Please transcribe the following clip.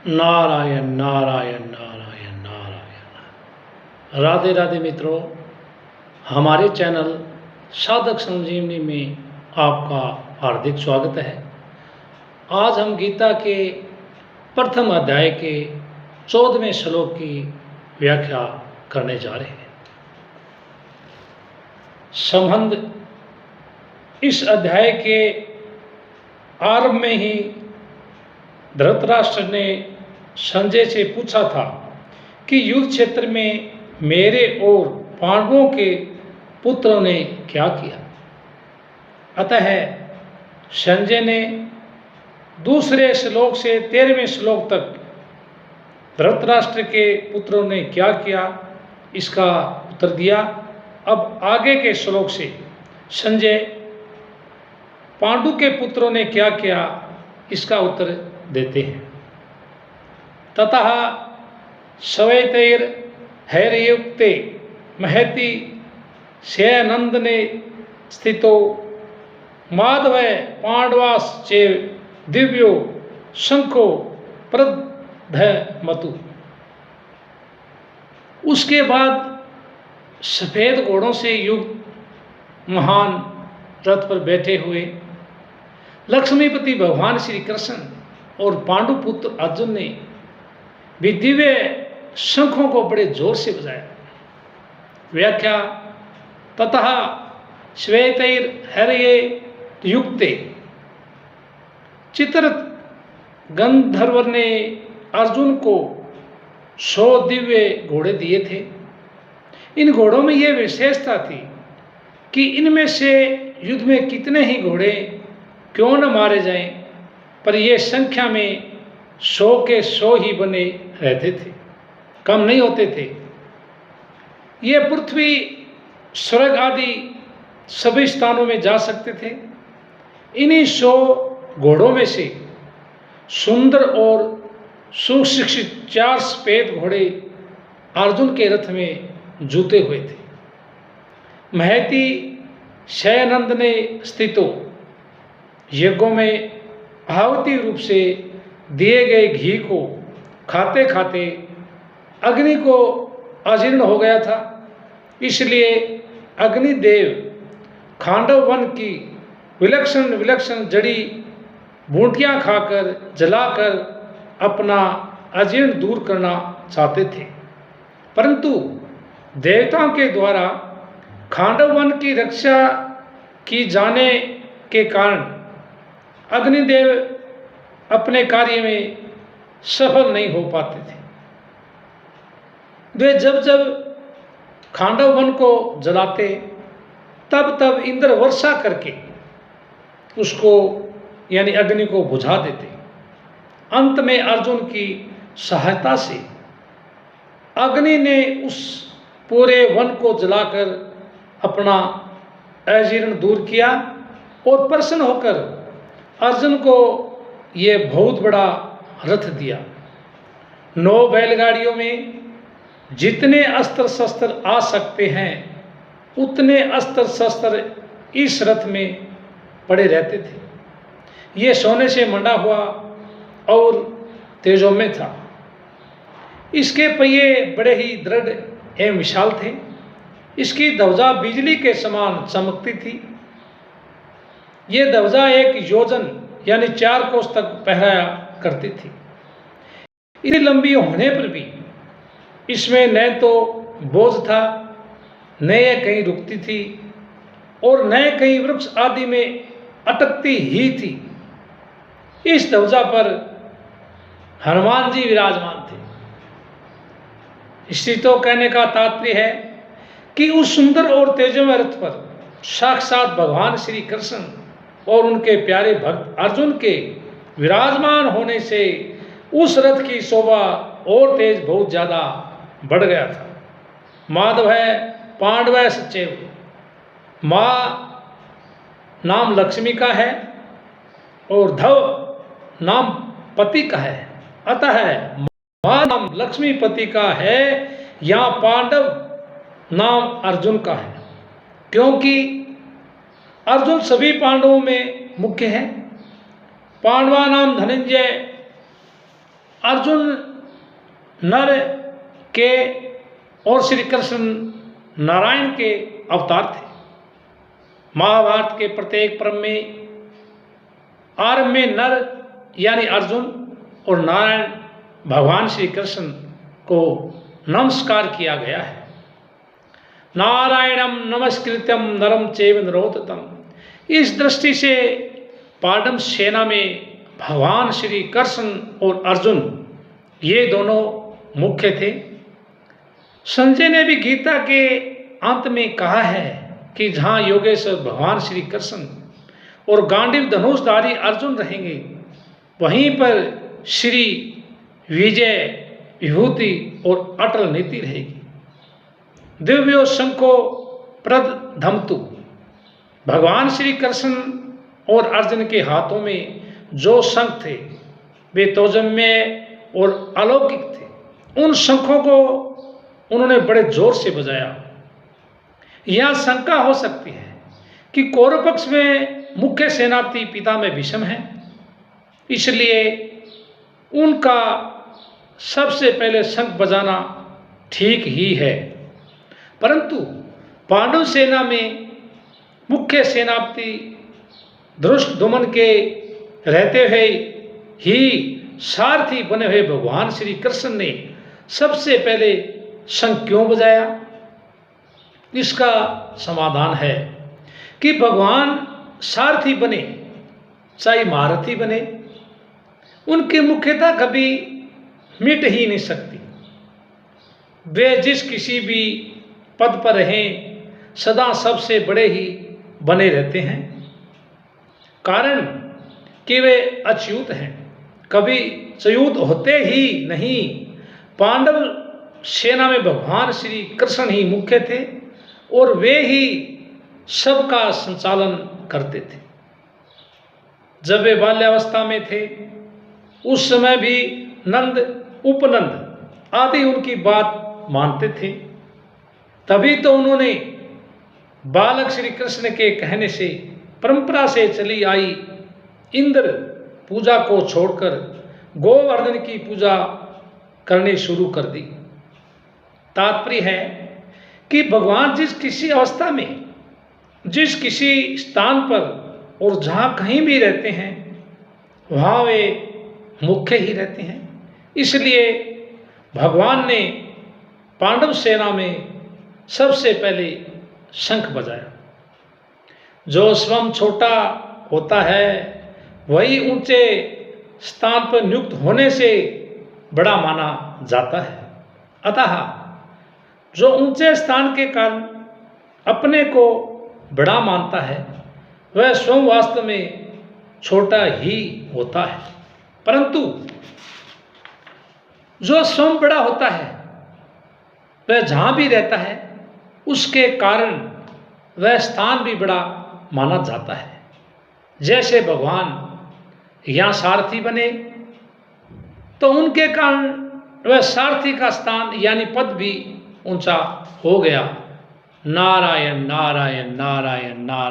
नारायण नारायण नारायण नारायण। राधे राधे मित्रों, हमारे चैनल साधक संजीवनी में आपका हार्दिक स्वागत है। आज हम गीता के प्रथम अध्याय के 14वें श्लोक की व्याख्या करने जा रहे हैं। संबंध इस अध्याय के आरंभ में ही धृतराष्ट्र ने संजय से पूछा था कि युद्ध क्षेत्र में मेरे और पांडवों के पुत्रों ने क्या किया। अतः संजय ने दूसरे श्लोक से 13वें श्लोक तक धृतराष्ट्र के पुत्रों ने क्या किया इसका उत्तर दिया। अब आगे के श्लोक से संजय पांडु के पुत्रों ने क्या किया इसका उत्तर देते हैं। ततः श्वेतैर हैर्युक्ते महति शयनंदने स्थितो माधव पांडवाश्चे दिव्यो शंखो प्रदधमतु। उसके बाद सफेद घोड़ों से युक्त महान रथ पर बैठे हुए लक्ष्मीपति भगवान श्री कृष्ण और पांडुपुत्र अर्जुन ने भी दिव्य शंखों को बड़े जोर से बजाया। व्याख्या ततः श्वेतैर हर्ये युक्ते। चित्र गंधर्व ने अर्जुन को 100 दिव्य घोड़े दिए थे। इन घोड़ों में यह विशेषता थी कि इनमें से युद्ध में कितने ही घोड़े क्यों न मारे जाएं, पर यह संख्या में 100 के 100 ही बने रहते थे, कम नहीं होते थे। ये पृथ्वी स्वर्ग आदि सभी स्थानों में जा सकते थे। इन्हीं 100 घोड़ों में से सुंदर और सुशिक्षित 4 सफेद घोड़े अर्जुन के रथ में जुते हुए थे। महति शयनंद ने स्थितो। यज्ञों में आहुति रूप से दिए गए घी को खाते खाते अग्नि को अजीर्ण हो गया था, इसलिए अग्निदेव खांडव वन की विलक्षण विलक्षण जड़ी बूटियां खाकर जलाकर अपना अजीर्ण दूर करना चाहते थे। परंतु देवताओं के द्वारा खांडव वन की रक्षा की जाने के कारण अग्निदेव अपने कार्य में सफल नहीं हो पाते थे। वे जब जब खांडव वन को जलाते तब तब इंद्र वर्षा करके उसको यानी अग्नि को बुझा देते। अंत में अर्जुन की सहायता से अग्नि ने उस पूरे वन को जलाकर अपना अजीर्ण दूर किया और प्रसन्न होकर अर्जुन को ये बहुत बड़ा रथ दिया। 9 बैलगाड़ियों में जितने अस्त्र शस्त्र आ सकते हैं उतने अस्त्र शस्त्र इस रथ में पड़े रहते थे। ये सोने से मंडा हुआ और तेजोमय था। इसके पहिए बड़े ही दृढ़ एवं विशाल थे। इसकी ध्वजा बिजली के समान चमकती थी। ये ध्वजा 1 योजन यानी 4 कोस तक फहराया करती थी। इतनी लंबी होने पर भी इसमें न तो बोझ था, न यह कहीं रुकती थी और न कहीं वृक्ष आदि में अटकती ही थी। इस ध्वजा पर हनुमान जी विराजमान थे। इससे तो कहने का तात्पर्य है कि उस सुंदर और तेजोमय रथ पर साक्षात भगवान श्री कृष्ण और उनके प्यारे भक्त अर्जुन के विराजमान होने से उस रथ की शोभा और तेज बहुत ज़्यादा बढ़ गया था। माधव है पांडव सचेव। माँ नाम लक्ष्मी का है और धव नाम पति का है। अतः माँ नाम लक्ष्मी पति का है, यहाँ पांडव नाम अर्जुन का है, क्योंकि अर्जुन सभी पांडवों में मुख्य है। पांडवा नाम धनंजय अर्जुन नर के और श्री कृष्ण नारायण के अवतार थे। महाभारत के प्रत्येक पर्व में आरंभ में नर यानी अर्जुन और नारायण भगवान श्री कृष्ण को नमस्कार किया गया है। नारायणम नमस्कृत्यम नरम चैव नरोत्तमम। इस दृष्टि से पांडव सेना में भगवान श्री कृष्ण और अर्जुन ये दोनों मुख्य थे। संजय ने भी गीता के अंत में कहा है कि जहाँ योगेश्वर भगवान श्री कृष्ण और गांडीव धनुषधारी अर्जुन रहेंगे, वहीं पर श्री विजय विभूति और अटल नीति रहेगी। दिव्यो शंखो प्रदधमतु। भगवान श्री कृष्ण और अर्जुन के हाथों में जो शंख थे वे तोजम्य और अलौकिक थे। उन शंखों को उन्होंने बड़े जोर से बजाया। यह शंका हो सकती है कि कौरव पक्ष में मुख्य सेनापति पितामह भीष्म हैं, इसलिए उनका सबसे पहले शंख बजाना ठीक ही है। परंतु पांडव सेना में मुख्य सेनापति धृष्टद्युम्न के रहते हुए ही सारथी बने हुए भगवान श्री कृष्ण ने सबसे पहले शंख क्यों बजाया? इसका समाधान है कि भगवान सारथी बने चाहे महारथी बने, उनकी मुख्यता कभी मिट ही नहीं सकती। वे जिस किसी भी पद पर रहें सदा सबसे बड़े ही बने रहते हैं, कारण कि वे अच्युत हैं, कभी च्युत होते ही नहीं। पांडव सेना में भगवान श्री कृष्ण ही मुख्य थे और वे ही सबका संचालन करते थे। जब वे बाल्यावस्था में थे उस समय भी नंद उपनंद आदि उनकी बात मानते थे। तभी तो उन्होंने बालक श्री कृष्ण के कहने से परंपरा से चली आई इंद्र पूजा को छोड़कर गोवर्धन की पूजा करनी शुरू कर दी। तात्पर्य है कि भगवान जिस किसी अवस्था में, जिस किसी स्थान पर और जहाँ कहीं भी रहते हैं वहाँ वे मुख्य ही रहते हैं। इसलिए भगवान ने पांडव सेना में सबसे पहले शंख बजाया। जो स्वयं छोटा होता है वही ऊंचे स्थान पर नियुक्त होने से बड़ा माना जाता है। अतः जो ऊंचे स्थान के कारण अपने को बड़ा मानता है वह स्वयं वास्तव में छोटा ही होता है। परंतु जो स्वयं बड़ा होता है वह जहाँ भी रहता है उसके कारण वह स्थान भी बड़ा माना जाता है। जैसे भगवान यहाँ सारथी बने तो उनके कारण वह सारथी का स्थान यानी पद भी ऊंचा हो गया। नारायण नारायण नारायण नारायण।